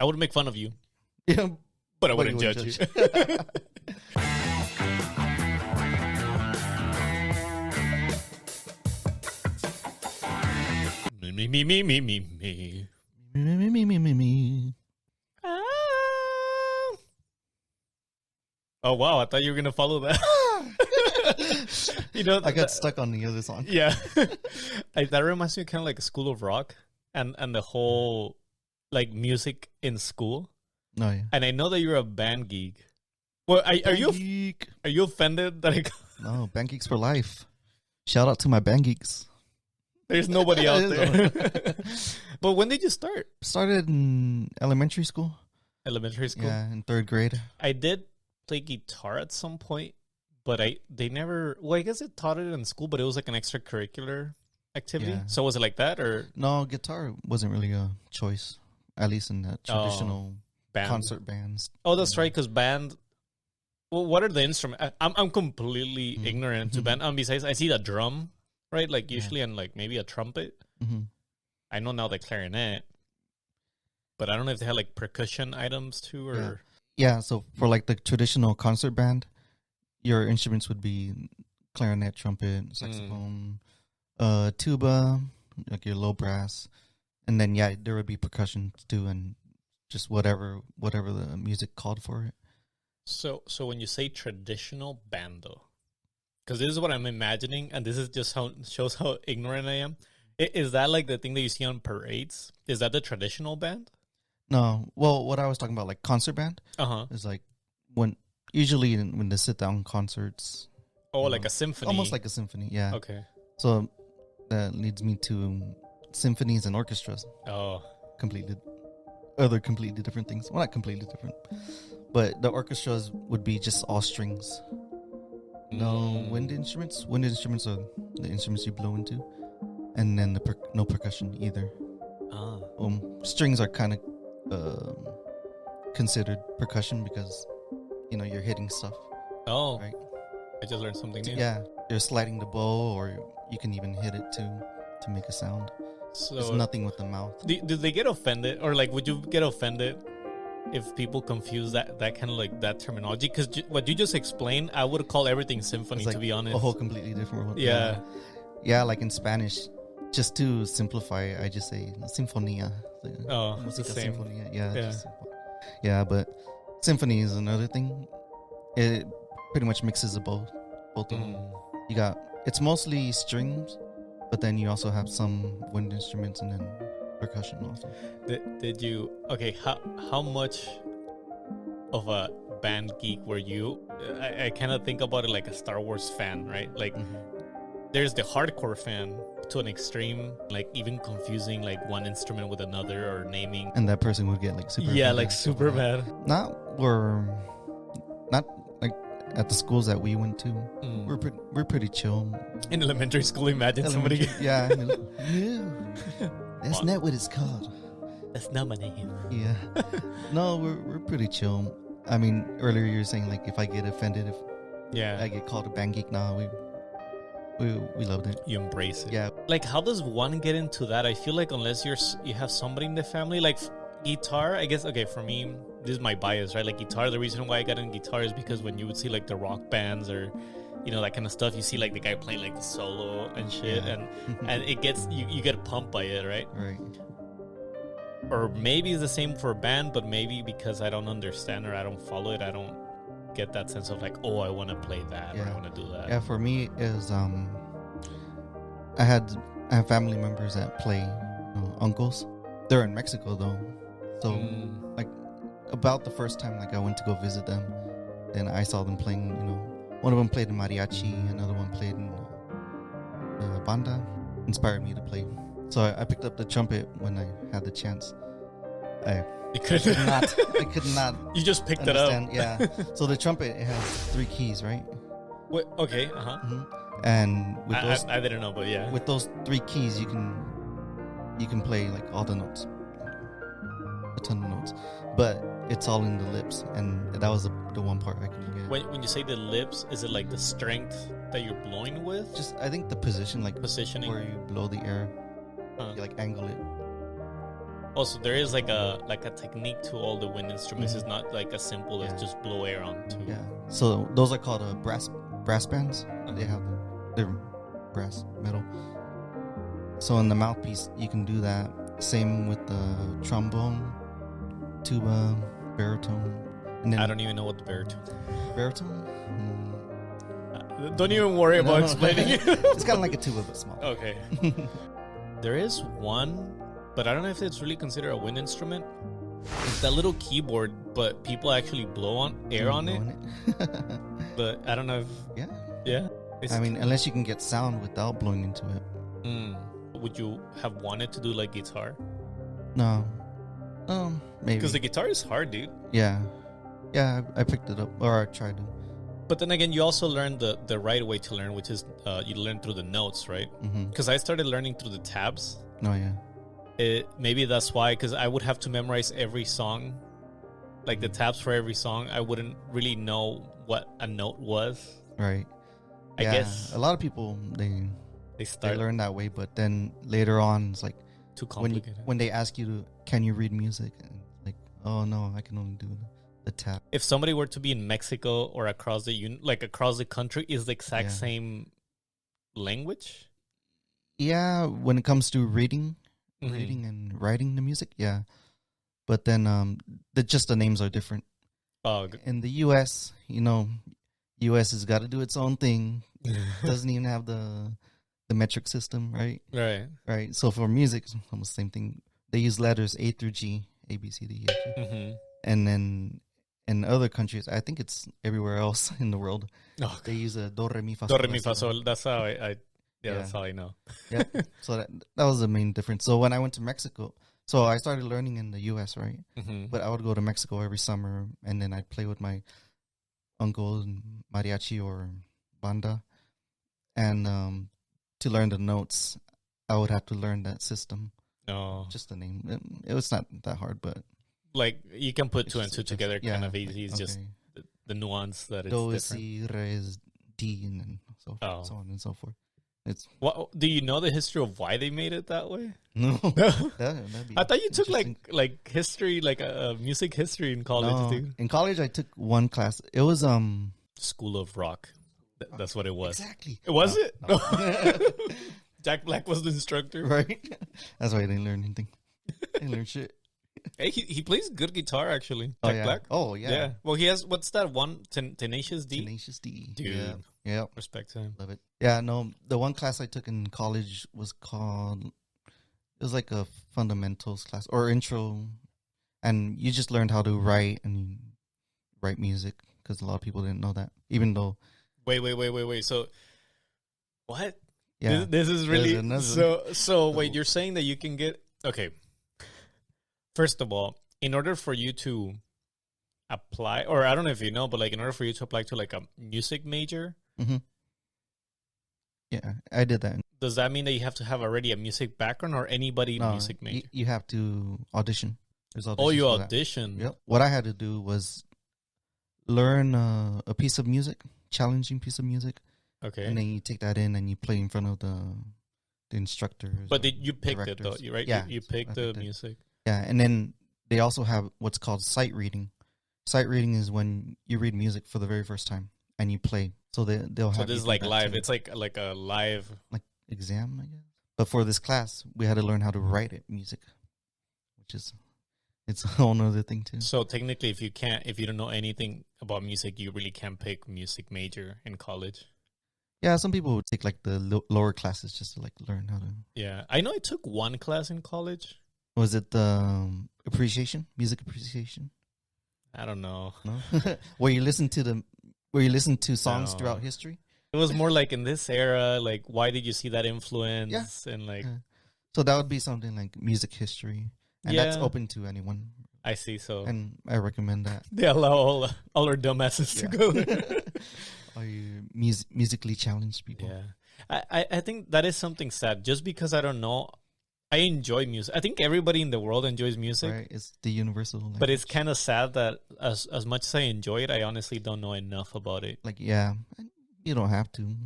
I would make fun of you, Yeah, but I wouldn't judge you. Me. Me. Oh wow! I thought you were gonna follow that. I got stuck on the other song. Yeah, that reminds me kind of like a School of Rock and the whole like music in school. Oh yeah. And I know that you're a band geek. Well, are you Geek. are you offended that No, band geeks for life. Shout out to my band geeks. there's nobody out there? But when did you start? Started in elementary school. Elementary school. Yeah, in 3rd grade. I did play guitar at some point, but they never. Well, I guess it taught it in school, but it was like an extracurricular activity. Yeah. So was it like that or No, guitar wasn't really a choice, at least in the traditional band? concert bands. Oh, that's right. Because band. Well, what are the instruments? I'm completely ignorant to band. Besides, I see the drum, right? Like usually, and like maybe a trumpet. Mm-hmm. I know now the clarinet, but I don't know if they had like percussion items too, or Yeah, so for like the traditional concert band, your instruments would be clarinet, trumpet, saxophone, tuba, like your low brass, and then there would be percussion too, and just whatever the music called for it. So when you say traditional band, though, because this is what I'm imagining, and this is just how shows how ignorant I am. Is that like the thing that you see on parades? Is that the traditional band? No, well, what I was talking about, like concert band, is like when the sit down concerts. Oh, like a symphony, almost like a symphony. Yeah. Okay. So that leads me to symphonies and orchestras. Oh, completely different things. Well, not completely different, but the orchestras would be just all strings. No wind instruments. Wind instruments are the instruments you blow into, and then no percussion either. Strings are kind of considered percussion because you're hitting stuff. Oh, right. I just learned something new. Yeah, you're sliding the bow, or you can even hit it to make a sound. So there's nothing with the mouth. Do they get offended, or like would you get offended if people confuse that kind of like that terminology? Because what you just explained, I would call everything symphony, like to be honest. A whole completely different world. Yeah. Yeah, like in Spanish, just to simplify it, I just say sinfonía. Oh, it's the same. Sinfonía. Yeah, but symphony is another thing. It pretty much mixes both of them. It's mostly strings, but then you also have some wind instruments and then percussion also. Did you? Okay, how much of a band geek were you? I kind of think about it like a Star Wars fan, right? Like there's the hardcore fan to an extreme, like even confusing like one instrument with another or naming, and that person would get like super super mad. Not like at the schools that we went to. We're pretty chill. In elementary school, imagine somebody. Yeah. That's not what it's called. That's not my name. Yeah. No, we're pretty chill. I mean, earlier you were saying like if I get offended if I get called a band geek. Nah, we loved it. You embrace it. Yeah. Like, how does one get into that? I feel like unless you have somebody in the family, like guitar, I guess. Okay, for me, this is my bias, right? Like guitar. The reason why I got into guitar is because when you would see like the rock bands or that kind of stuff, you see like the guy playing like the solo and shit, and it gets you get pumped by it, right? Right. Or maybe it's the same for a band, but maybe because I don't understand or I don't follow it, I don't get that sense of like, oh, I want to play that or I want to do that. Yeah, for me is I have family members that play, uncles. They're in Mexico though, so like about the first time like I went to go visit them, then I saw them playing. One of them played in mariachi, another one played in banda. Inspired me to play, so I picked up the trumpet when I had the chance. I could not. You just picked understand. it up. Yeah. So the trumpet, it has 3 keys, right? Wait, okay. And with those, I didn't know, but yeah. With those 3 keys, you can play like all the notes, a ton of notes, but it's all in the lips, and that was the one part I couldn't get. When you say the lips, is it like the strength that you're blowing with? Just I think the positioning where you blow the air, you like angle it. Also, there is like a technique to all the wind instruments. It's not like as simple as Yeah. just blow air onto. Yeah. So those are called brass bands. They have they're brass metal. So in the mouthpiece, you can do that. Same with the trombone, tuba, baritone, and then I don't even know what the baritone. baritone. Don't even worry about No. explaining it. It's kind of like a tuba but small. Okay. There is one, but I don't know if it's really considered a wind instrument. It's that little keyboard, but people actually blow on air on it. But I don't know if Yeah. It's, I mean, unless you can get sound without blowing into it. would you have wanted to do like guitar? No. Maybe. Because the guitar is hard, dude. Yeah. Yeah, I picked it up, or I tried to. But then again, you also learn the right way to learn, which is you learn through the notes, right? Because I started learning through the tabs. Oh, yeah. Maybe that's why, because I would have to memorize every song, like the tabs for every song. I wouldn't really know what a note was. Right. I guess a lot of people, they start learn that way, but then later on, it's like too complicated. when they ask you to, can you read music? And it's like, oh no, I can only do the tab. If somebody were to be in Mexico or across the country, is the exact same language? Yeah, when it comes to reading and writing the music, yeah. But then just the names are different. Oh, in the U.S., U.S. has got to do its own thing. Doesn't even have the metric system, right? Right. So for music, it's almost the same thing. They use letters A through G, A, B, C, D, E, F, G. And then in other countries, I think it's everywhere else in the world, they use a do, re, mi, fa, sol. Do, re, mi, fa, sol. That's how that's how I know. Yeah. So that was the main difference. So when I went to Mexico, so I started learning in the U.S., right? But I would go to Mexico every summer, and then I'd play with my uncle in mariachi or banda. And to learn the notes, I would have to learn that system. Oh. Just the name. It was not that hard, but... Like, you can put two and two together kind of easy. It's okay. just the nuance that it's Do, different. si, re, is D, and then so on and so forth. Do you know the history of why they made it that way? No. That'd be I thought you took like history, like a music history in college, dude. In college, I took one class. It was School of Rock. That's what it was. Exactly. Was it? No. Jack Black was the instructor, right? That's why I didn't learn anything. I didn't learn shit. Hey, he plays good guitar actually. Jack Black. Oh yeah. Well, he has what's that one? Tenacious D. Tenacious D. Dude. Yeah. Respect to him. Love it. Yeah. No, the one class I took in college was called. It was like a fundamentals class or intro, and you just learned how to write music because a lot of people didn't know that. Even though. Wait. So, what? Yeah. This is really so. Wait, you're saying that you can get okay. First of all, in order for you to apply, or I don't know if you know, but like in order for you to apply to like a music major, yeah, I did that. Does that mean that you have to have already a music background, or anybody in music major? You have to audition. There's auditions. Oh, you audition. Yep. What I had to do was learn a piece of music, challenging piece of music. Okay. And then you take that in and you play in front of the instructors. But you picked it though, right? Yeah. You picked the music. Yeah, and then they also have what's called sight reading. Sight reading is when you read music for the very first time and you play. So they'll have. So this is like live. Too. It's like a live exam, I guess. But for this class, we had to learn how to write music, which is it's a whole other thing too. So technically, if you don't know anything about music, you really can't pick music major in college. Yeah, some people would take like the lower classes just to like learn how to. Yeah, I know I took one class in college. Was it the music appreciation? I don't know. No? Where you listen to songs throughout history? It was more like in this era, like why did you see that influence? Yeah. And like so that would be something like music history. And that's open to anyone. I see, so and I recommend that. They allow all our dumbasses to go there. Are you musically challenged people? Yeah. I think that is something sad. Just because I don't know, I enjoy music. I think everybody in the world enjoys music. Right, it's the universal language. But it's kind of sad that as much as I enjoy it, I honestly don't know enough about it. Like, yeah, you don't have to.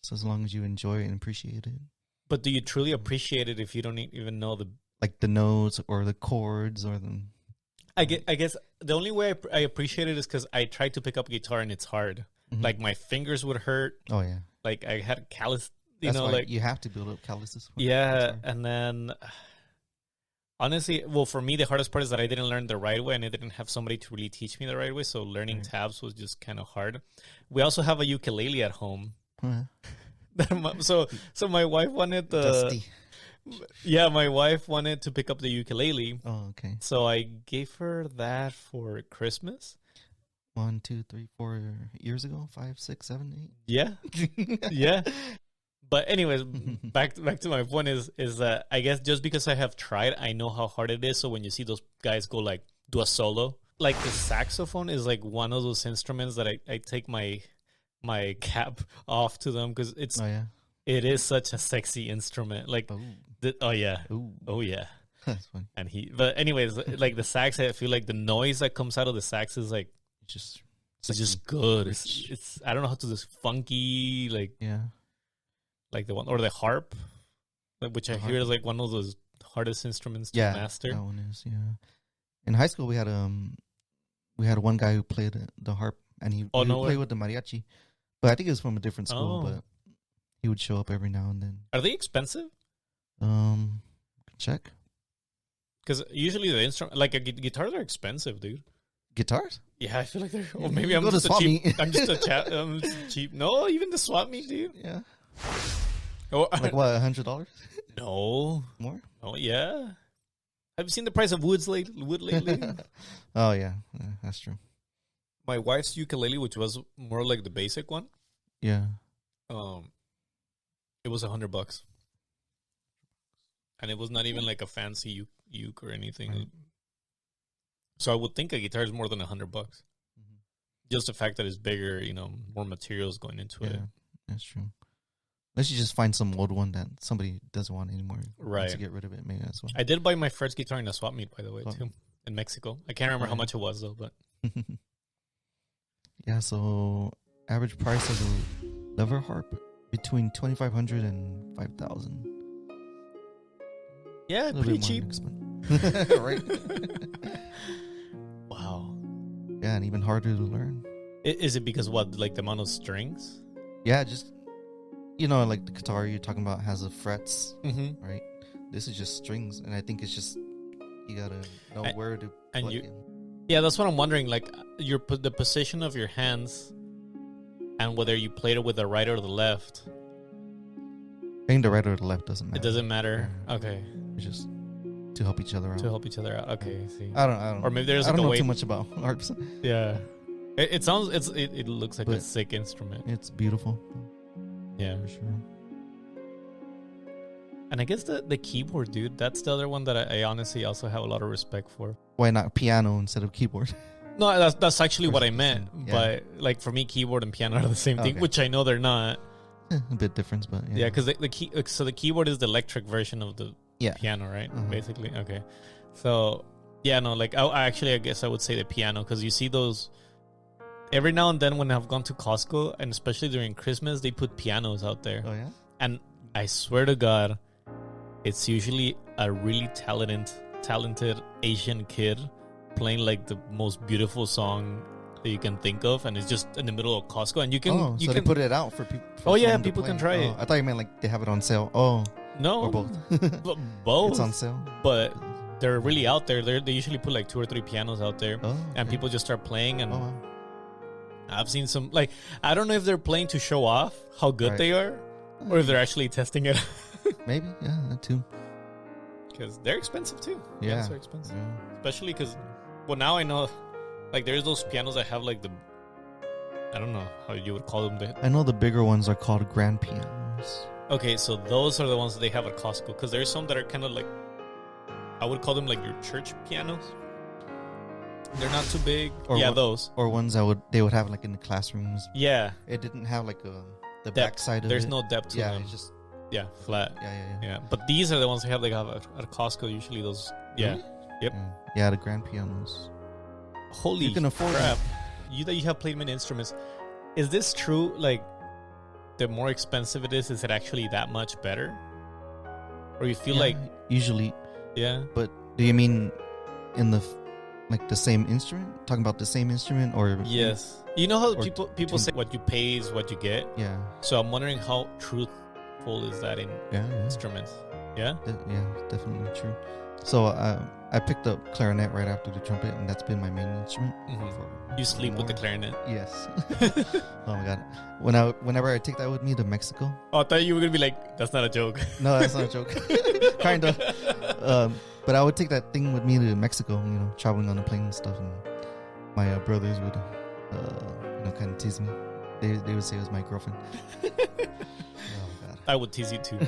Just as long as you enjoy it and appreciate it. But do you truly appreciate it if you don't even know like the notes or the chords or the. I guess the only way I appreciate it is because I tried to pick up guitar and it's hard. Like my fingers would hurt. Oh yeah. Like I had callus. That's why like you have to build up calluses. Yeah, and then honestly, well, for me, the hardest part is that I didn't learn the right way, and I didn't have somebody to really teach me the right way. So learning tabs was just kind of hard. We also have a ukulele at home. So my wife wanted the. Dusty. Yeah, my wife wanted to pick up the ukulele. Oh, okay. So I gave her that for Christmas. 1, 2, 3, 4 years ago. 5, 6, 7, 8. Yeah, yeah. But anyways, back to my point is that I guess just because I have tried, I know how hard it is. So when you see those guys go like do a solo, like the saxophone is like one of those instruments that I take my cap off to them because it's it is such a sexy instrument. Like oh yeah, That's funny. And but anyways, like the sax, I feel like the noise that comes out of the sax is like It's just good. It's I don't know how to this funky like like the one or the harp, which I hear is like one of those hardest instruments to master. That one is In high school, we had one guy who played the harp, and he would play with the mariachi. But I think it was from a different school. But he would show up every now and then. Are they expensive? Check. Because usually the instrument, like guitars, are expensive, dude. Guitars? Yeah, I feel like they're. Or maybe I'm just a cheap. I'm just a cheap. No, even the swap meet, dude. Yeah. Oh, like what? $100? No. More? Oh yeah. Have you seen the price of wood lately? Oh yeah, that's true. My wife's ukulele, which was more like the basic one. Yeah. It was $100, and it was not even like a fancy uke or anything. Right. So I would think a guitar is more than $100. Just the fact that it's bigger, more materials going into it. That's true. Unless you just find some old one that somebody doesn't want anymore. Right. To get rid of it, maybe that's why. I did buy my first guitar in a swap meet, by the way, too, in Mexico. I can't remember how much it was, though, but... Yeah, so average price of a lever harp between $2,500 and $5,000. Yeah, pretty cheap. Right? Wow. Yeah, and even harder to learn. Is it because what, like the amount of strings? Yeah, just... like the guitar you're talking about has the frets, right? This is just strings, and I think it's just you gotta know where to plug in. Yeah, that's what I'm wondering. Like the position of your hands, and whether you played it with the right or the left. I think the right or the left doesn't matter. It doesn't matter. Yeah. Okay, it's just to help each other out. Okay, I see. I don't. Or maybe there's I like don't a know way too much about harps. Yeah, it sounds. It looks like a sick instrument. It's beautiful. Yeah, for sure. And I guess the keyboard, dude, that's the other one that I honestly also have a lot of respect for. Why not piano instead of keyboard? No, that's actually what I meant. Yeah. But like for me, keyboard and piano are the same thing, which I know they're not. A bit different, but yeah, because the keyboard is the electric version of the piano, right? Basically, okay. So yeah, no, like I guess I would say the piano because you see those. Every now and then when I've gone to Costco, and especially during Christmas, they put pianos out there. Oh, yeah? And I swear to God, it's usually a really talented Asian kid playing like the most beautiful song that you can think of, and it's just in the middle of Costco. And you can... they put it out for people. Oh, yeah, people can try it. I thought you meant like they have it on sale. Oh. No. Or both. Both. It's on sale. But they're really out there. They usually put like 2 or 3 pianos out there. Oh, okay. And people just start playing and... Oh, wow. I've seen some, like, I don't know if they're playing to show off how good they are, or if they're actually testing it. Maybe, yeah, that too. Because they're expensive too. Yeah. They're expensive. Yeah. Especially because, well, now I know, like, there's those pianos that have, like, I don't know how you would call them. I know the bigger ones are called grand pianos. Okay, so those are the ones that they have at Costco. Because there's some that are kind of like, I would call them, like, your church pianos. They're not too big. Or those. Or ones that they would have like in the classrooms. Yeah. It didn't have like the depth. back side of There's it. no depth to them. It's just flat. Yeah. But these are the ones they have at Costco. Usually those. Yeah. Really? Yep. Yeah, the grand pianos. Holy you can afford crap! You have played many instruments. Is this true? Like, the more expensive it is it actually that much better? Or you feel like usually Yeah. But do you mean in the like the same instrument? Talking about the same instrument or Yes. You know how or people say what you pay is what you get? Yeah. So I'm wondering how truthful is that in Yeah. instruments? Yeah? Yeah, definitely true. So I picked up clarinet right after the trumpet, and that's been my main instrument. You sleep with the clarinet? Yes. Oh my god. Whenever I take that with me to Mexico. Oh, I thought you were gonna be like, that's not a joke. No, that's not a joke. Kind of. But I would take that thing with me to Mexico. Traveling on the plane and stuff, and my brothers would, kind of tease me. They would say it was my girlfriend. Oh god. I would tease you too.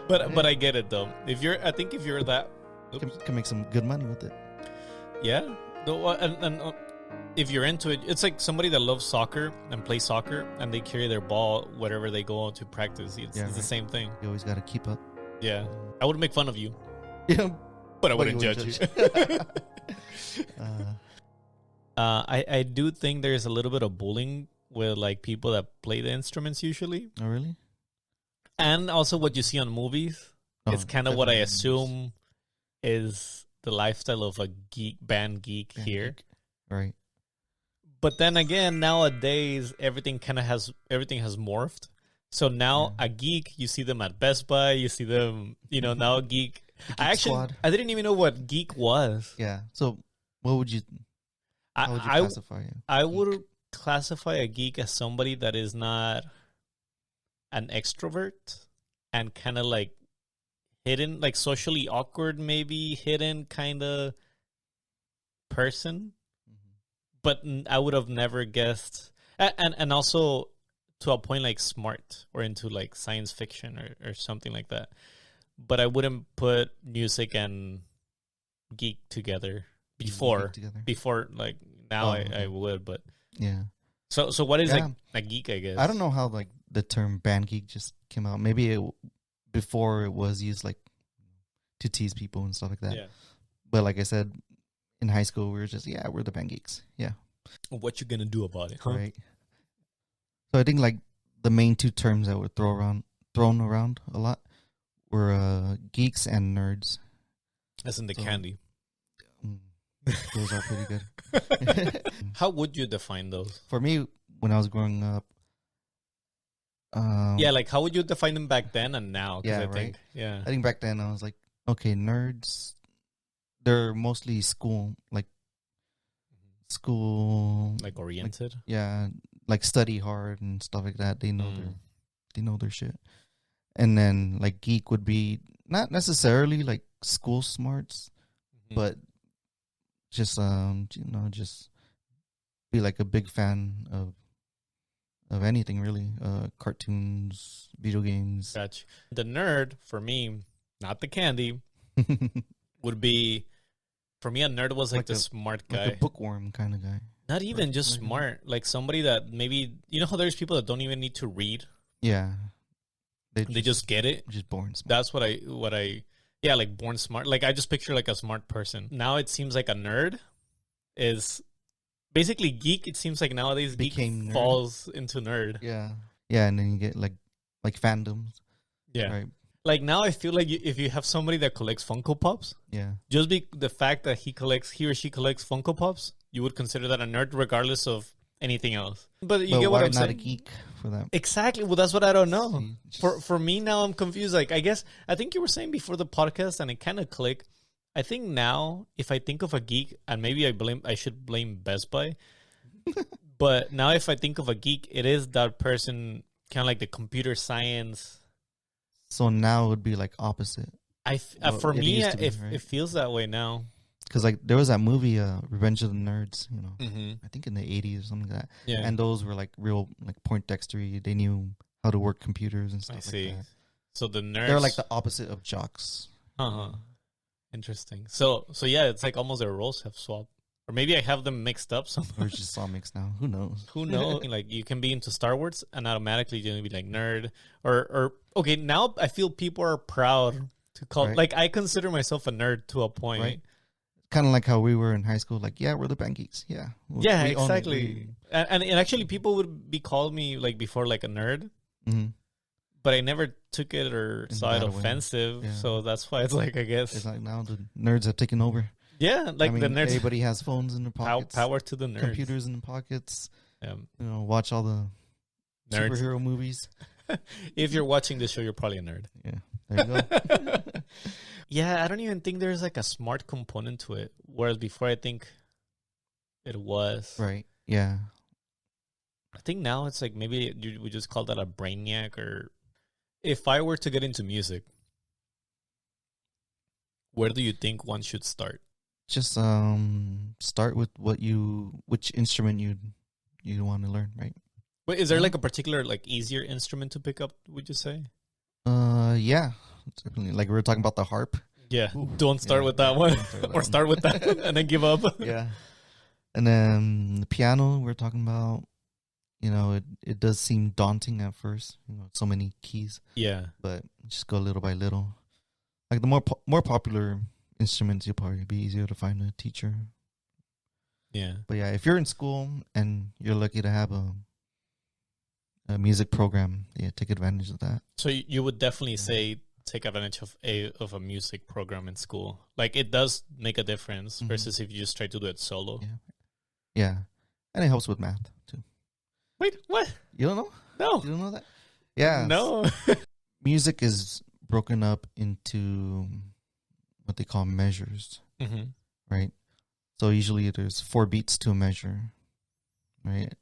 But I get it though. I think if you're that, can make some good money with it. Yeah. And if you're into it, it's like somebody that loves soccer and plays soccer, and they carry their ball wherever they go to practice. It's the same thing. You always got to keep up. Yeah. I would make fun of you. Yeah. But I wouldn't judge you. I do think there's a little bit of bullying with like people that play the instruments usually. Oh, really? And also what you see on movies. It's kind of what I assume is the lifestyle of a band geek here. Right. But then again, nowadays everything has morphed. So now a geek, you see them at Best Buy, you see them, now a geek. I didn't even know what geek was. Yeah. So how would you classify it? I would classify a geek as somebody that is not an extrovert and kind of like hidden, like socially awkward, maybe hidden kind of person. But I would have never guessed, and also to a point like smart or into like science fiction or something like that. But I wouldn't put music and geek together before. Like now I would, but yeah. So what is like a geek? I guess I don't know how like the term band geek just came out. Maybe before it was used like to tease people and stuff like that. Yeah. But like I said, in high school we were just we're the band geeks. Yeah. What you gonna do about it? Huh? Right. So I think like the main two terms that were thrown around a lot were geeks and nerds. As in the candy. Those are pretty good. How would you define those? For me, when I was growing up, like how would you define them back then and now? I think back then I was like, okay, nerds, they're mostly school oriented. Like study hard and stuff like that. They know their shit. And then like geek would be not necessarily like school smarts, but just just be like a big fan of anything really, cartoons, video games. Gotcha. The nerd for me, not the candy, would be, for me a nerd was like the smart guy, like a bookworm kind of guy. Not even just smart, like somebody that maybe how there's people that don't even need to read. Yeah, they just get it. Just born smart. That's what I like born smart. Like I just picture like a smart person. Now it seems like a nerd is basically geek. It seems like nowadays geek falls into nerd. Yeah, and then you get like fandoms. Yeah, right. Like now I feel like if you have somebody that collects Funko Pops, just the fact that he or she collects Funko Pops, you would consider that a nerd regardless of anything else. But you get what I'm saying? Not a geek for that? Exactly. Well, that's what I don't know. For me now, I'm confused. Like I think you were saying before the podcast, and it kind of clicked. I think now, if I think of a geek, and maybe I should blame Best Buy, but now if I think of a geek, it is that person, kind of like the computer science. So now it would be like opposite. For me, it feels that way now. Because like there was that movie, Revenge of the Nerds, I think in the 80s or something like that. Yeah. And those were like real like Poindextery. They knew how to work computers and stuff. I see. Like that. So the nerds, they're like the opposite of jocks. Interesting. So yeah, it's like almost their roles have swapped. Or maybe I have them mixed up somewhere. Or it's just all mixed now. Who knows? Like you can be into Star Wars and automatically you're going to be like nerd. Or okay, now I feel people are proud to call, like I consider myself a nerd to a point. Right. Kind of like how we were in high school. Like, we're the band geeks. Yeah. We exactly. And actually people would be called me like before like a nerd. Mm-hmm. but I never took it or In saw it that way. offensive. Yeah. So that's why it's like, I guess. It's like now the nerds have taken over. Yeah, like I mean, the nerds. everybody has phones in their pockets, Power to the nerds. computers in their pockets. Yeah. You know, watch all the Nerds. superhero movies. If you're watching this show, you're probably a nerd. Yeah, there you go. Yeah, I don't even think there's like a smart component to it. Whereas before, I think it was. Right. Yeah. I think now it's like maybe we just call that a brainiac. Or if I were to get into music, where do you think one should start? Just start with which instrument you want to learn, right? Wait, is there like a particular like easier instrument to pick up? Would you say? Yeah, definitely. Like we were talking about the harp. Yeah, Ooh, don't start with that one, or start with that and then give up. Yeah, and then the piano we're talking about. You know, it does seem daunting at first. You know, so many keys. Yeah, but just go little by little. Like the more popular instruments, you'll probably be easier to find a teacher. Yeah, but yeah, if you're in school and you're lucky to have a music program, yeah, take advantage of that. so you would definitely say take advantage of a music program in school. Like it does make a difference versus if you just try to do it solo. Yeah, and it helps with math too. Wait, what? You don't know? No, You don't know that? Yeah. no. Music is broken up into what they call measures, right? So usually there's 4 beats to a measure, right?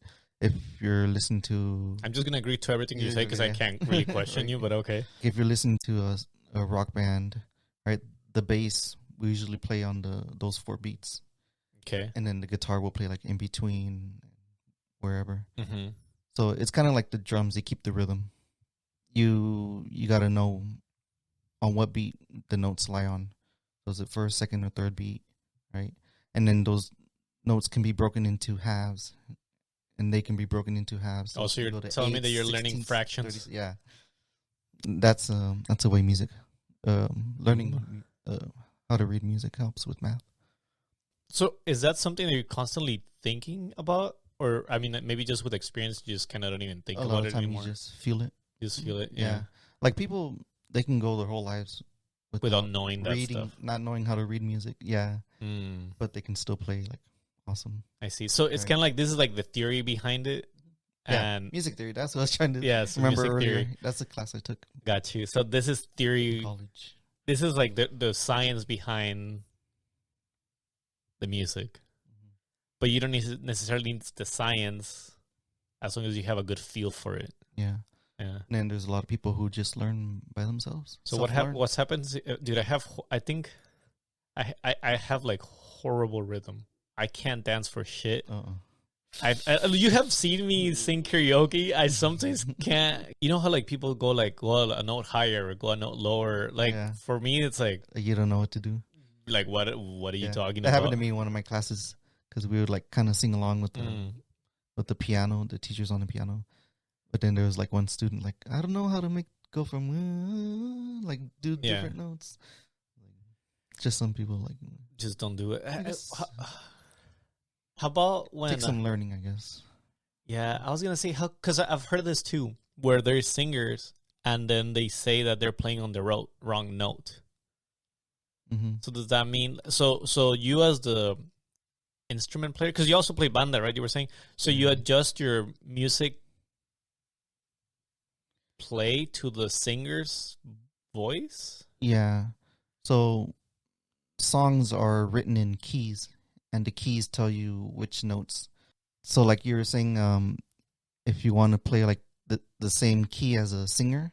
If you're listening to... I'm just going to agree to everything you say because I can't really question you, but okay. If you're listening to a rock band, right, the bass, we usually play on those 4 beats. Okay. And then the guitar will play like in between, wherever. Mm-hmm. So it's kind of like the drums, they keep the rhythm. You got to know on what beat the notes lie on. So is it first, second, or third beat, right? And then those notes can be broken into halves, and they can be broken into halves. So you're telling me that you're learning fractions? 30s, yeah. That's the way music, learning how to read music helps with math. So is that something that you're constantly thinking about? Or, I mean, maybe just with experience, you just kind of don't even think about it anymore. You just feel it. Just feel it, yeah. Like people, they can go their whole lives without knowing that stuff. Not knowing how to read music, yeah. But they can still play like awesome. I see. So it's kind of like, this is like the theory behind it. Yeah, and music theory. That's what I was trying to music remember earlier. theory. That's the class I took. Got you. So this is theory. In college. This is like the science behind the music. But you don't necessarily need the science as long as you have a good feel for it. Yeah. Yeah. And then there's a lot of people who just learn by themselves. So what's happens? Dude, I think I have like horrible rhythm. I can't dance for shit. You have seen me sing karaoke. I sometimes can't. You know how like people go a note higher or go a note lower. Like for me, it's like you don't know what to do. Like what are you talking about? That happened to me in one of my classes because we would like kind of sing along with the piano, the teachers on the piano. But then there was like one student like, I don't know how to go from like do different notes. Just some people like just don't do it. How about when take some learning, I guess. Yeah, I was gonna say because I've heard this too, where there's singers and then they say that they're playing on the wrong note. Mm-hmm. So does that mean so you as the instrument player, because you also play banda, right? You were saying so you adjust your music play to the singer's voice? Yeah. So songs are written in keys, and the keys tell you which notes. So like you were saying, if you want to play like the same key as a singer,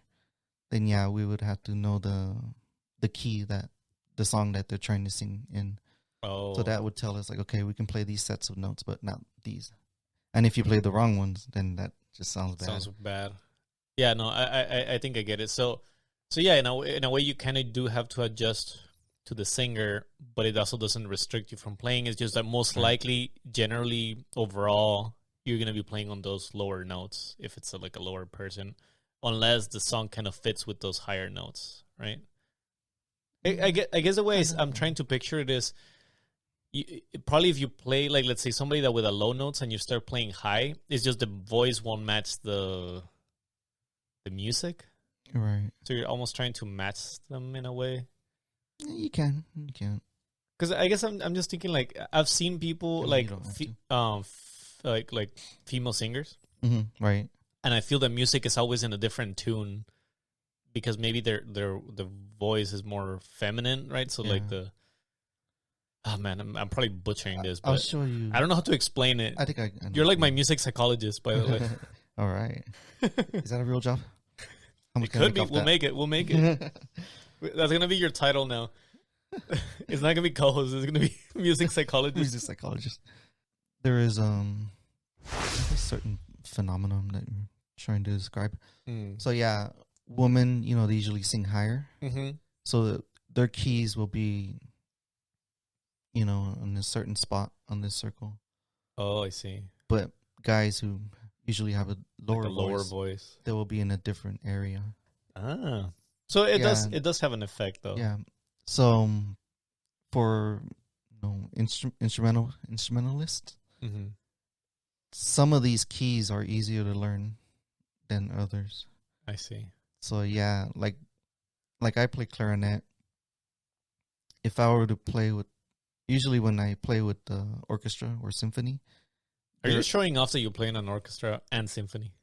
then yeah, we would have to know the key that the song that they're trying to sing in. Oh. So that would tell us like, okay, we can play these sets of notes, but not these. And if you play the wrong ones, then that just sounds bad. Sounds bad. Yeah, no, I think I get it. So yeah, in a way, you kind of do have to adjust to the singer, but it also doesn't restrict you from playing. It's just that most likely, generally, overall, you're gonna be playing on those lower notes if it's like a lower person, unless the song kind of fits with those higher notes, right? I guess the way I'm trying to picture it is, probably if you play like, let's say somebody that with a low notes and you start playing high, it's just the voice won't match the music. Right. So you're almost trying to match them in a way. You can. Because I guess I'm just thinking like I've seen people like like female singers, right, and I feel that music is always in a different tune because maybe their voice is more feminine, right? So like oh man, I'm probably butchering this, but I'll show you. I don't know how to explain it. I think I You're like my music psychologist, by the way. All right, is that a real job? It could be. We'll make it. That's gonna be your title now. It's not gonna be co-host. It's gonna be music psychologist. Music psychologist. There is a certain phenomenon that you're trying to describe. So yeah, women, they usually sing higher. So their keys will be, in a certain spot on this circle. Oh, I see. But guys who usually have a lower voice, they will be in a different area. Ah, so it does have an effect though. Yeah. So for instrumentalists, some of these keys are easier to learn than others. I see. So yeah, like I play clarinet. If I were to play usually when I play with the orchestra or symphony. Are you showing off that you play in an orchestra and symphony?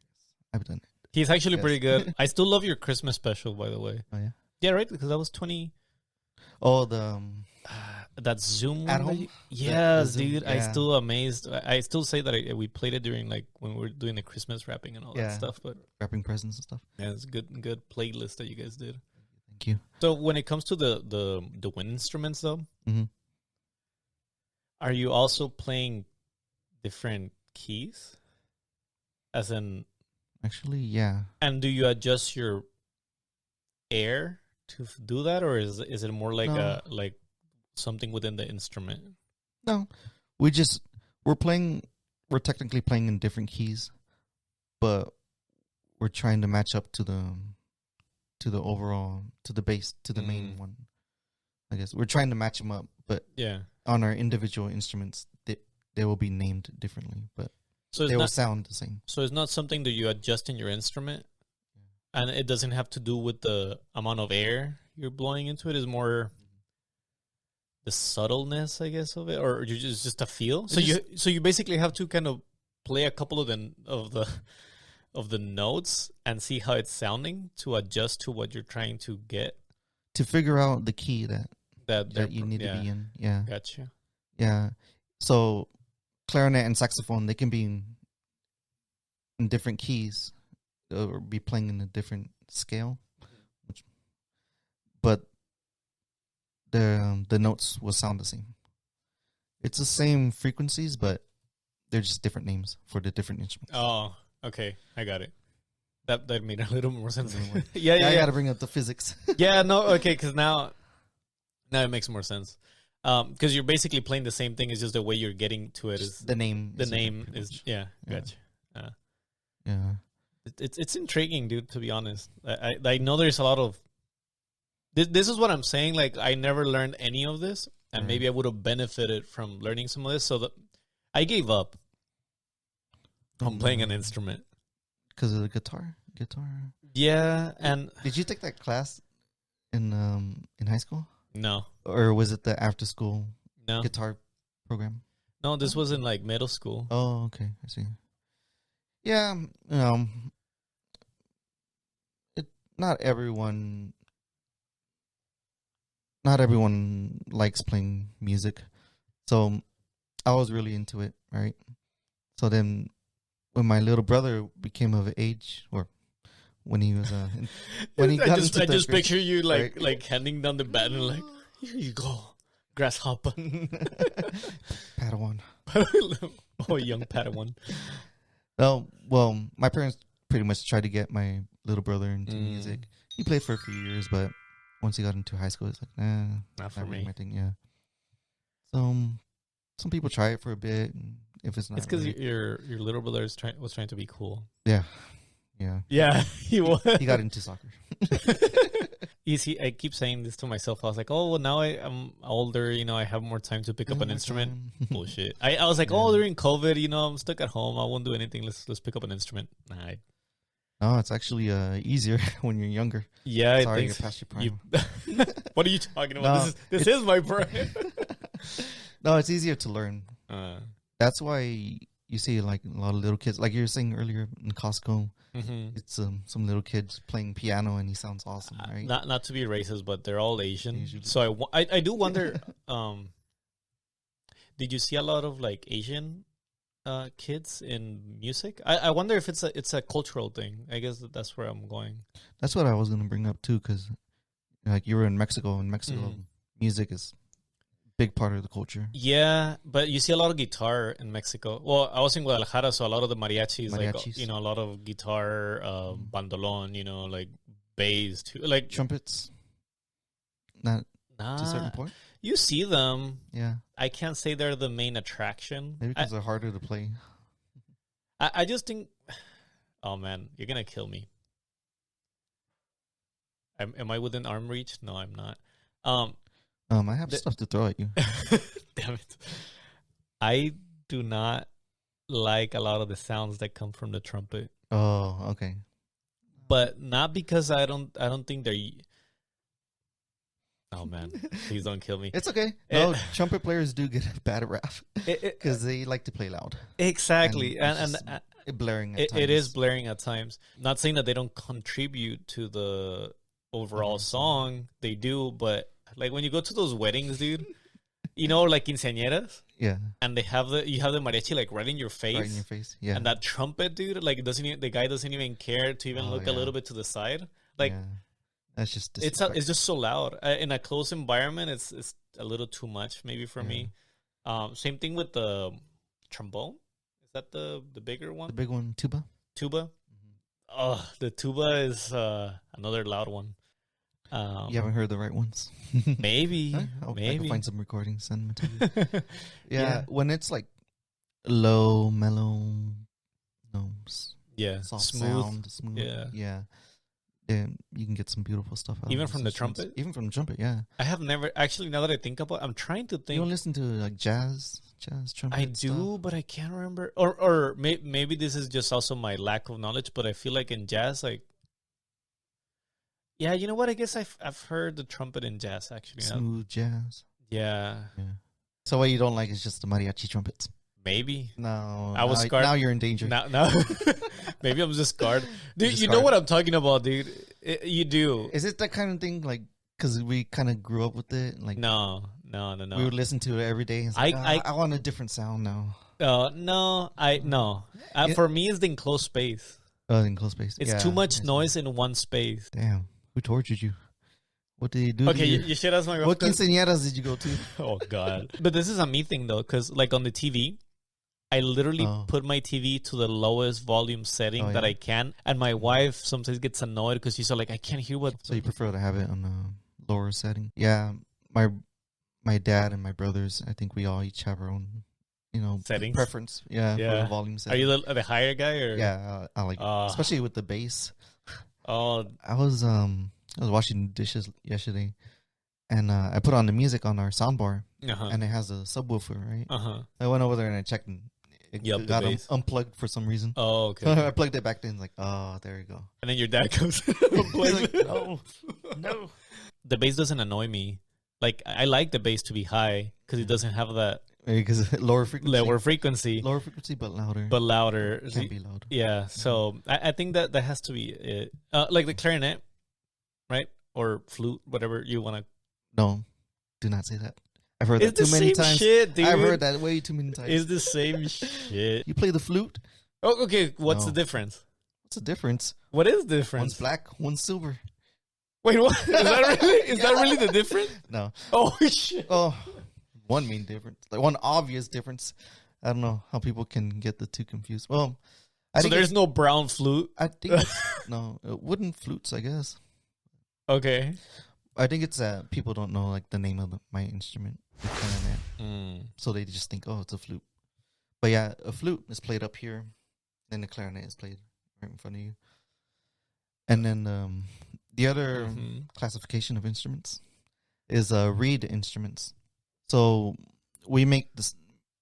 I've done it. He's actually pretty good. I still love your Christmas special, by the way. Oh yeah. Yeah, right. Because that was 20. Oh, the that Zoom at one. home. Yes, Zoom, dude. yeah. I still amazed. I still say that we played it during like when we were doing the Christmas wrapping and all that stuff. But wrapping presents and stuff. Yeah, it's a good playlist that you guys did. Thank you. So when it comes to the wind instruments, though, are you also playing different keys? As in, actually, yeah. And do you adjust your air to do that, or is it more like like something within the instrument? No, we're technically playing in different keys, but we're trying to match up to the overall, to the bass, to the main one. I guess we're trying to match them up, but on our individual instruments, they will be named differently, but they will sound the same. So it's not something that you adjust in your instrument, and it doesn't have to do with the amount of air you're blowing into it. It's more the subtleness, I guess, of it, or just a feel. So you basically have to kind of play a couple of the notes and see how it's sounding to adjust to what you're trying to get, to figure out the key that you need to be in. Yeah, gotcha. Yeah, so clarinet and saxophone, they can be in different keys or be playing in a different scale, but the notes will sound the same. It's the same frequencies, but they're just different names for the different instruments. Oh, okay, I got it. That made a little more sense. Yeah. I got to bring up the physics. Yeah, no, okay, because now it makes more sense. Because you're basically playing the same thing. It's just the way you're getting to it is the name. The name is gotcha. Yeah, it's intriguing, dude. To be honest, I know there's a lot of this is what I'm saying. Like I never learned any of this, and maybe I would have benefited from learning some of this. So that I gave up on playing an instrument because of the guitar. Yeah, and did you take that class in high school? No. Or was it the after school no guitar program? No, this was in like middle school. Oh, okay. I see. Yeah, not everyone likes playing music. So I was really into it, right? So then when my little brother became of age, or when he was when he got into I just grade, picture you like handing down the baton and like, here you go, grasshopper. Padawan. Oh, young Padawan. No, well, my parents pretty much tried to get my little brother into music. He played for a few years, but once he got into high school, it's like, nah, not for really me. my thing. Yeah. So some people try it for a bit, and if it's not, it's because your little brother was trying to be cool. Yeah. He was. He got into soccer. I keep saying this to myself. I was like, oh, well, now I'm older. I have more time to pick up an instrument. Bullshit. I was like, during COVID, I'm stuck at home. I won't do anything. Let's pick up an instrument. Nah, No, it's actually easier when you're younger. Yeah, Sorry, I you're think past your prime. What are you talking about? No, This is my prime. No, it's easier to learn. Uh, That's why you see like a lot of little kids, like you were saying earlier in Costco. It's some little kids playing piano and he sounds awesome, right? not to be racist, but they're all Asian. Usually. So I do wonder. Did you see a lot of like Asian kids in music? I wonder if it's a cultural thing. I guess that's where I'm going. That's what I was gonna bring up too, because like you were in Mexico, and Mexico music is big part of the culture. Yeah, but you see a lot of guitar in Mexico. Well, I was in Guadalajara, so a lot of the mariachis. Like, you know, a lot of guitar, bandolon, you know, like bass too, like trumpets. Not to a certain point. You see them. Yeah, I can't say they're the main attraction. maybe because they're harder to play. I just think. Oh man, you're gonna kill me. Am I within arm reach? No, I'm not. I have stuff to throw at you. Damn it. I do not like a lot of the sounds that come from the trumpet. Oh, okay. But not because I don't think they're. Oh man, please don't kill me. It's okay. No, trumpet players do get a bad rap because they like to play loud. Exactly, and blaring. At times. It is blaring at times. Not saying that they don't contribute to the overall song. They do, but like when you go to those weddings, dude, you know, like quinceañeras. Yeah. And you have the mariachi like right in your face. Right in your face. Yeah. And that trumpet, dude, like the guy doesn't even care to even look a little bit to the side. Like that's just it's just so loud. In a close environment, it's a little too much maybe for me. Same thing with the trombone. Is that the bigger one? The big one, tuba. Tuba. Oh, the tuba is another loud one. You haven't heard the right ones. Maybe. Maybe. I can find some recordings, send them to you. Yeah, when it's like low, mellow, soft smooth. Smooth. Yeah. Then you can get some beautiful stuff out even from the trumpet. Even from the trumpet, yeah. I have never actually. Now that I think about, I'm trying to think. You don't listen to like jazz trumpet. I do, but I can't remember. Or maybe this is just also my lack of knowledge. But I feel like in jazz, like. Yeah, you know what? I guess I've heard the trumpet in jazz actually. Smooth jazz. Yeah. So what you don't like is just the mariachi trumpets. Maybe. No. I was scarred. Now you're in danger. Now maybe I'm just scarred. Dude, you know what I'm talking about, dude. You do. Is it that kind of thing, like, because we kind of grew up with it? Like, No. We would listen to it every day. It's like, I want a different sound now. No. For me, it's the enclosed space. Oh, enclosed space. It's too much noise in one space. Damn. Who tortured you? What did he do? Okay, you should ask my. What quinceañeras did you go to? Oh God! But this is a me thing though, because like on the TV, I literally put my TV to the lowest volume setting that I can, and my wife sometimes gets annoyed because she's like, I can't hear what. So you prefer to have it on a lower setting? Yeah, my dad and my brothers, I think we all each have our own, settings preference. Yeah, for the volume setting. Are you the higher guy or? Yeah, I like it, especially with the bass. Oh, I was washing dishes yesterday, and I put on the music on our soundbar, and it has a subwoofer, right? I went over there and I checked, and it got unplugged for some reason. Oh, okay. So I plugged it back in, like, oh, there you go. And then your dad comes. Like, no. The bass doesn't annoy me. Like I like the bass to be high because it doesn't have that. Because lower frequency, but louder. It can't be loud. Yeah, so I think that has to be it. Like the clarinet, right? Or flute, whatever you want to. No, do not say that. I've heard that too many times. Shit, dude. I've heard that way too many times. It's the same shit. You play the flute? Oh, okay. What's the difference? What's the difference? What is the difference? One's black, one's silver. Wait, what? Is that really? Is that really the difference? No. Oh shit. Oh. One main difference, like one obvious difference. I don't know how people can get the two confused. Well, so there's no brown flute. I think no wooden flutes, I guess. Okay. I think it's people don't know like the name of my instrument, the clarinet, so they just think, oh, it's a flute. But yeah, a flute is played up here, then the clarinet is played right in front of you, and then the other classification of instruments is reed instruments. So we make the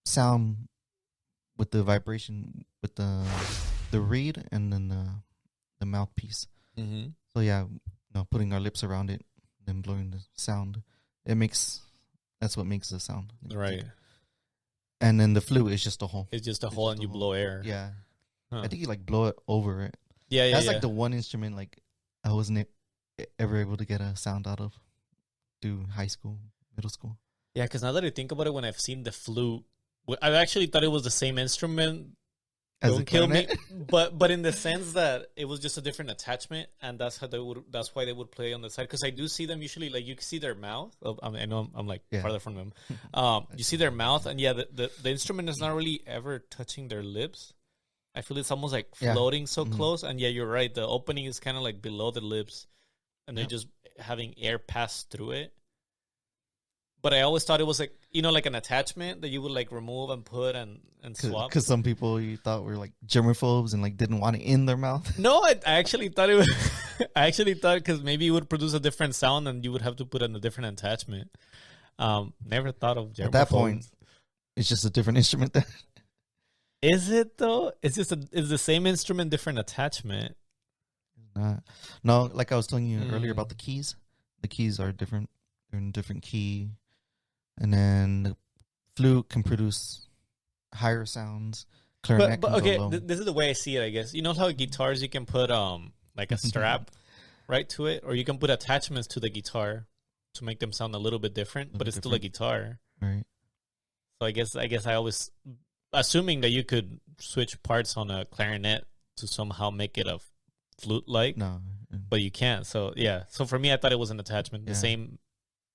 sound with the vibration with the reed and then the mouthpiece. Mm-hmm. So yeah, putting our lips around it, then blowing the sound. That's what makes the sound. Right. And then the flute is just a hole. It's just a hole and you blow air. Yeah. Huh. I think you like blow it over it. Yeah, That's like the one instrument like I wasn't ever able to get a sound out of through high school, middle school. Yeah, because now that I think about it, when I've seen the flute, I actually thought it was the same instrument. Don't kill me, but in the sense that it was just a different attachment, and that's why they would play on the side. Because I do see them usually, like you can see their mouth. I know I'm like farther from them. You see their mouth, and the instrument is not really ever touching their lips. I feel it's almost like floating so close. And you're right. The opening is kind of like below the lips, and they're just having air pass through it. But I always thought it was like, like an attachment that you would like remove and put and swap. Because some people you thought were like germaphobes and like didn't want it in their mouth. No, I actually thought it was. I actually thought because maybe it would produce a different sound and you would have to put in a different attachment. Never thought of germaphobes. At that point, it's just a different instrument. Then. Is it though? It's the same instrument, different attachment. No, like I was telling you earlier about the keys. The keys are different. They're in a different key. And then the flute can produce higher sounds. Clarinet but can okay, go low. This is the way I see it, I guess. You know how guitars you can put like a strap right to it, or you can put attachments to the guitar to make them sound a little bit different, but it's still a guitar. Right. So I guess I always assuming that you could switch parts on a clarinet to somehow make it a flute like. No. But you can't. So yeah. So for me I thought it was an attachment. The same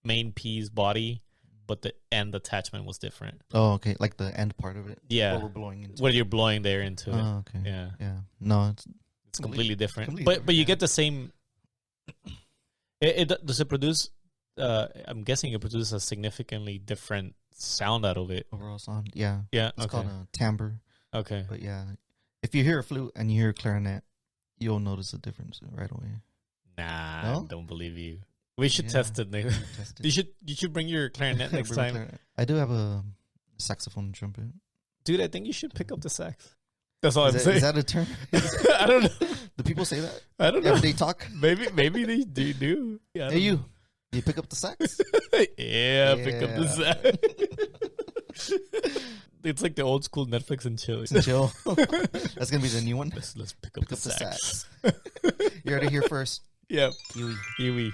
main piece body, but the end attachment was different. Oh, okay. Like the end part of it. Yeah. What we're blowing into. What you're blowing there into it. Oh, okay. Yeah. Yeah. No, it's completely different. Completely but you get the same. Does it produce? I'm guessing it produces a significantly different sound out of it. Overall sound. Yeah. Yeah. It's called a timbre. Okay. But yeah, if you hear a flute and you hear a clarinet, you'll notice a difference right away. Nah, no? I don't believe you. We should test it, Nathan. You should bring your clarinet next time. I do have a saxophone and trumpet. Dude, I think you should pick up the sax. That's all I'm saying. Is that a term? I don't know. Do people say that? I don't know. Everyday talk? Maybe they do. Yeah, hey, you pick up the sax? yeah, pick up the sax. It's like the old school Netflix and chill. Chill. That's going to be the new one. Let's pick up the sax. You heard it here first. Yeah. Kiwi.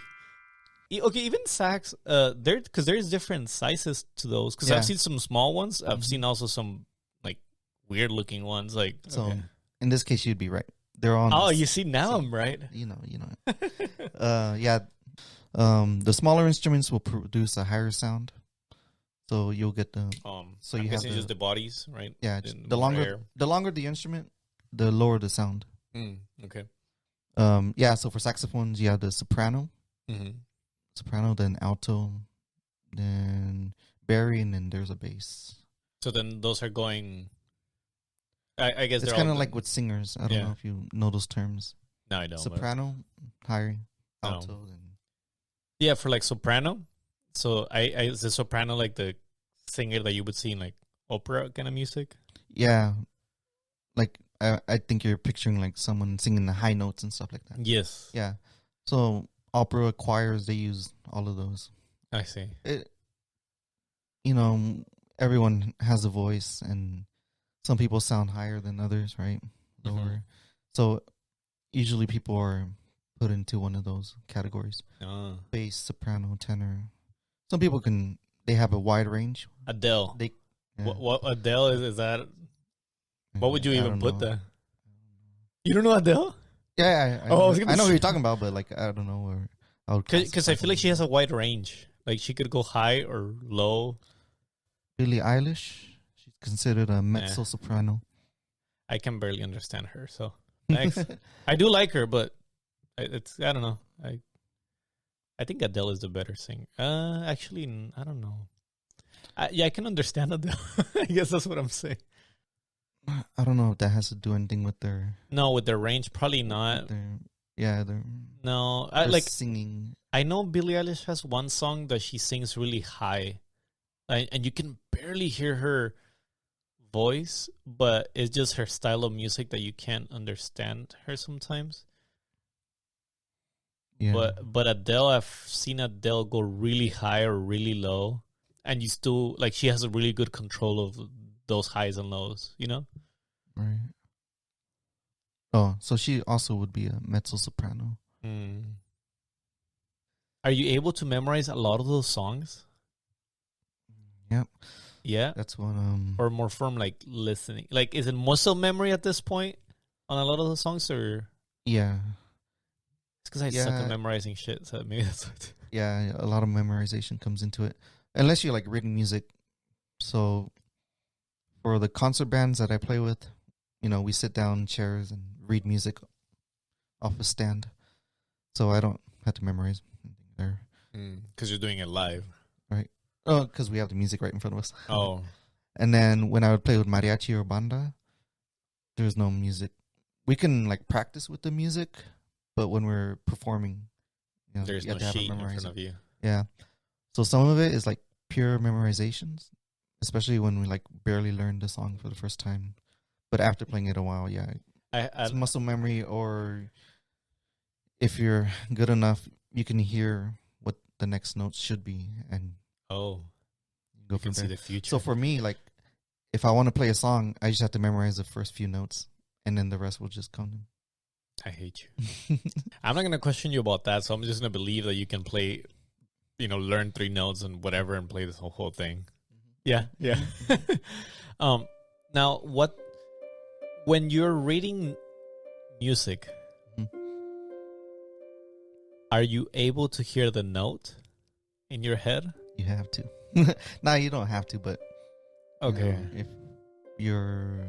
Okay, even sax, because there's different sizes to those. Because I've seen some small ones. I've seen also some like weird looking ones. Like in this case, you'd be right. They're on. Oh, you see now I'm right. You know. The smaller instruments will produce a higher sound. So you'll get the. So you have just the bodies, right? Yeah, the longer the instrument, the lower the sound. Okay. So for saxophones, you have the soprano. Mm-hmm. Soprano, then alto, then bari, and then there's a bass. So then those are going. I guess it's kind of like with singers. I don't know if you know those terms. No, I don't. Soprano, higher, alto, and yeah, for like soprano. So is the soprano like the singer that you would see in like opera kind of music? Yeah, like I think you're picturing like someone singing the high notes and stuff like that. Yes. Yeah. So opera choirs, they use all of those. I see. Everyone has a voice, and some people sound higher than others, right? Lower. Mm-hmm. So usually people are put into one of those categories. Bass, soprano, tenor. Some people they have a wide range. Adele. What Adele is that? What would you even put there? You don't know Adele? Yeah, I know who you're talking about, but like I don't know where. Because I feel like she has a wide range. Like she could go high or low. Billie Eilish, she's considered a mezzo soprano. I can barely understand her, so thanks. I do like her, but I don't know. I think Adele is the better singer. Actually, I don't know. I can understand Adele. I guess that's what I'm saying. I don't know if that has to do anything with their... No, with their range, probably not. No, like singing. I know Billie Eilish has one song that she sings really high, and you can barely hear her voice, but it's just her style of music that you can't understand her sometimes. Yeah. But Adele, I've seen Adele go really high or really low, and you still like she has a really good control of those highs and lows. You know? Right. Oh, so she also would be a mezzo soprano. Mm. Are you able to memorize a lot of those songs? Yep. Yeah. That's what Or more from like listening. Like, is it muscle memory at this point on a lot of the songs, or yeah. it's because I suck at memorizing shit? So maybe that's what. Yeah, a lot of memorization comes into it, unless you're like reading music. So for the concert bands that I play with, you know, we sit down in chairs and read music off a stand, so I don't have to memorize anything there. Because you're doing it live, right? Oh, because we have the music right in front of us. Oh, and then when I would play with mariachi or banda, there's no music. We can like practice with the music, but when we're performing, you know, there's you no have to sheet in memorize front of you. Yeah, so some of it is like pure memorizations, especially when we like barely learned the song for the first time. But after playing it a while, yeah, it's muscle memory, or if you're good enough, you can hear what the next notes should be, and go you can see the future. So for me, like, if I want to play a song, I just have to memorize the first few notes, and then the rest will just come. I hate you. I'm not gonna question you about that, so I'm just gonna believe that you can play, you know, learn 3 notes and whatever, and play this whole thing. Yeah, yeah. Now when you're reading music, are you able to hear the note in your head? You have to. No, you don't have to, but okay, you know, if you're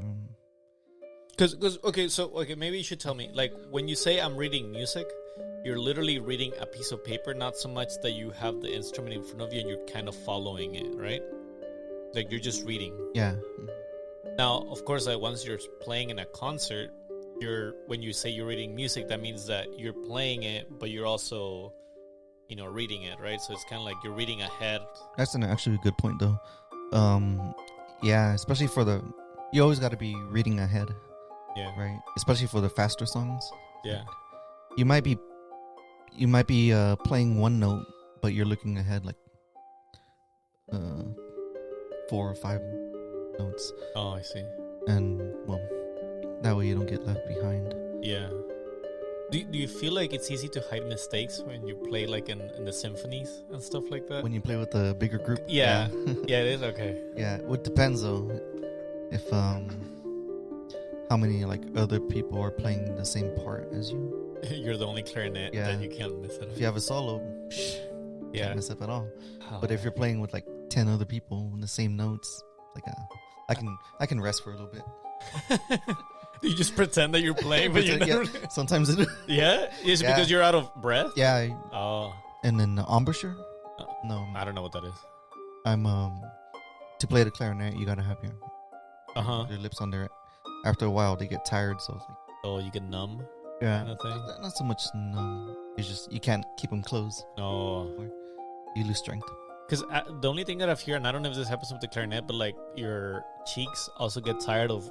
because maybe you should tell me, like, when you say I'm reading music, you're literally reading a piece of paper, not so much that you have the instrument in front of you and you're kind of following it, right? Like, you're just reading. Yeah. Now, of course, like, once you're playing in a concert, when you say you're reading music, that means that you're playing it, but you're also, you know, reading it, right? So it's kind of like you're reading ahead. That's actually a good point, though. Yeah, especially you always got to be reading ahead. Yeah. Right. Especially for the faster songs. Yeah. You might be playing one note, but you're looking ahead like 4 or 5 notes. Oh, I see. And well, that way you don't get left behind. Yeah. Do you feel like it's easy to hide mistakes when you play like in the symphonies and stuff like that? When you play with a bigger group? Yeah. Yeah, it is okay. Yeah, it depends though. If how many like other people are playing the same part as you? You're the only clarinet, then you can't miss it. If you have a solo, can't mess up at all. Oh, but if you're playing with like 10 other people in the same notes, like I can rest for a little bit. You just pretend that you're playing, but you never. Yeah, sometimes it. Yeah, is it because you're out of breath? Yeah. Oh. And then embouchure? No, I don't know what that is. I'm to play the clarinet, you gotta have your lips on there. After a while, they get tired, so it's like. Oh, you get numb. Yeah. Kind of thing? Not so much numb. It's just you can't keep them closed. No. You lose strength. Because the only thing that I've heard, and I don't know if this happens with the clarinet, but like your cheeks also get tired of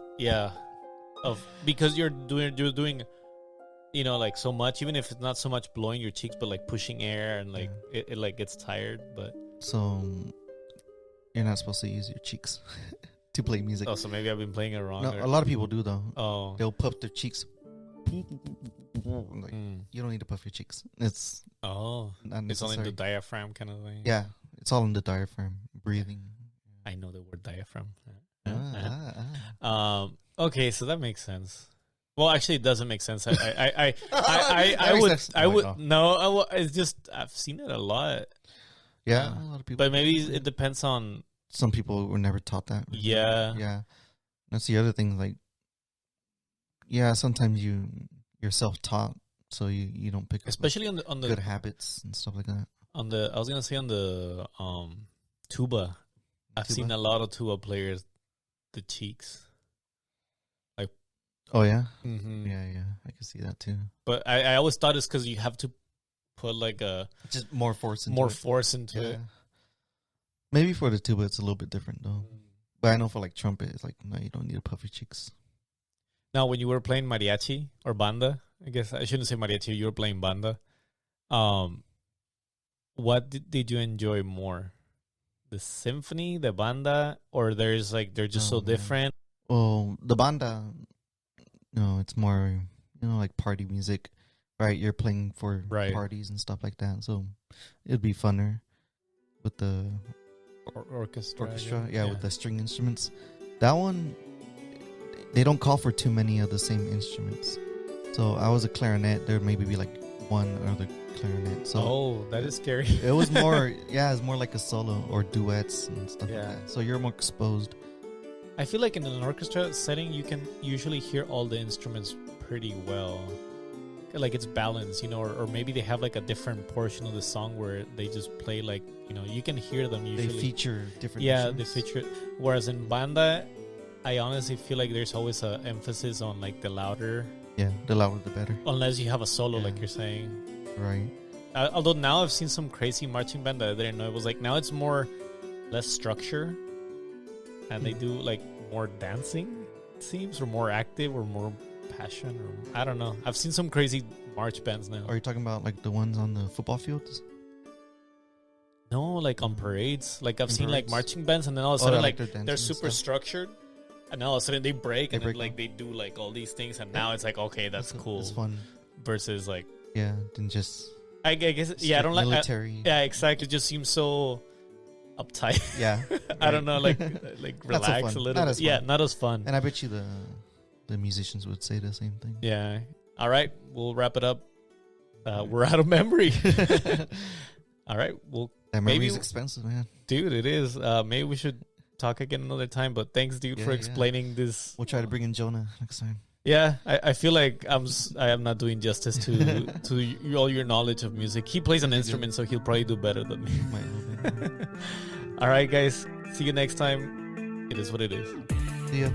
because you're doing, you know, like so much, even if it's not so much blowing your cheeks, but like pushing air, and like it like gets tired. But so you're not supposed to use your cheeks to play music. Oh, so maybe I've been playing it wrong. No, a lot of people do though. Oh, they'll puff their cheeks. Like, you don't need to puff your cheeks. It's it's only the diaphragm kind of thing. Yeah, it's all in the diaphragm. Breathing. I know the word diaphragm. Okay, so that makes sense. Well, actually, it doesn't make sense. I would no. It's just I've seen it a lot. Yeah, a lot of people. But maybe it depends on. Some people were never taught that. Yeah. That's the other thing. Like, sometimes you're self-taught, so you don't pick up especially on the good habits and stuff like that. I was gonna say on the tuba. I've seen a lot of tuba players, the cheeks. Like, oh yeah, yeah, I can see that too. But I always thought it's because you have to put like just more force into it. Maybe for the tuba it's a little bit different though. But I know for like trumpet, it's like no, you don't need to puff your cheeks. Now, when you were playing mariachi or banda, I guess I shouldn't say mariachi. You were playing banda. Um, what did you enjoy more? The symphony, the banda, or there's like they're just so Man. different? Well, the banda, it's more, like party music, right? You're playing for Right. parties and stuff like that. So it'd be funner with the Orchestra. yeah, with the string instruments. That one, they don't call for too many of the same instruments. So I was a clarinet. There maybe be like one other clarinet. So that is scary. it was more, it's more like a solo or duets and stuff Yeah. like that. So you're more exposed. I feel like in an orchestra setting, you can usually hear all the instruments pretty well. Like it's balanced, or maybe they have like a different portion of the song where they just play like, you can hear them usually. They feature different instruments. instruments. They feature. Whereas in banda, I honestly feel like there's always an emphasis on like the louder. Yeah, the louder the better. Unless you have a solo, Yeah. like you're saying. Right. Although now I've seen some crazy marching band that I didn't know. It was like now it's less structure, and they do like more dancing, it seems, or more active, or more passion, or I don't know. I've seen some crazy march bands now. Are you talking about like the ones on the football fields? No, like on parades. Like I've On seen like parades? marching bands, and then all of a sudden like their dancing they're and super stuff? structured, and then all of a sudden they break, They and break then like they do like all these things, and now it's like okay, that's cool. It's fun. Versus like Yeah, than just I guess I don't like military. yeah, exactly. It just seems so uptight. Yeah. I don't know, like Not so relax fun. a little Not bit. as fun. Yeah, not as fun. And I bet you the musicians would say the same thing. Yeah. All right, we'll wrap it up. We're out of memory. All right, well, That maybe memory's expensive, man. dude, it is. Maybe we should talk again another time. But thanks, dude, for Yeah. explaining this. We'll try to bring in Jonah next time. Yeah, I feel like I am not doing justice to all your knowledge of music. He plays an instrument, so he'll probably do better than me. Might a little bit. All right, guys. See you next time. It is what it is. See ya.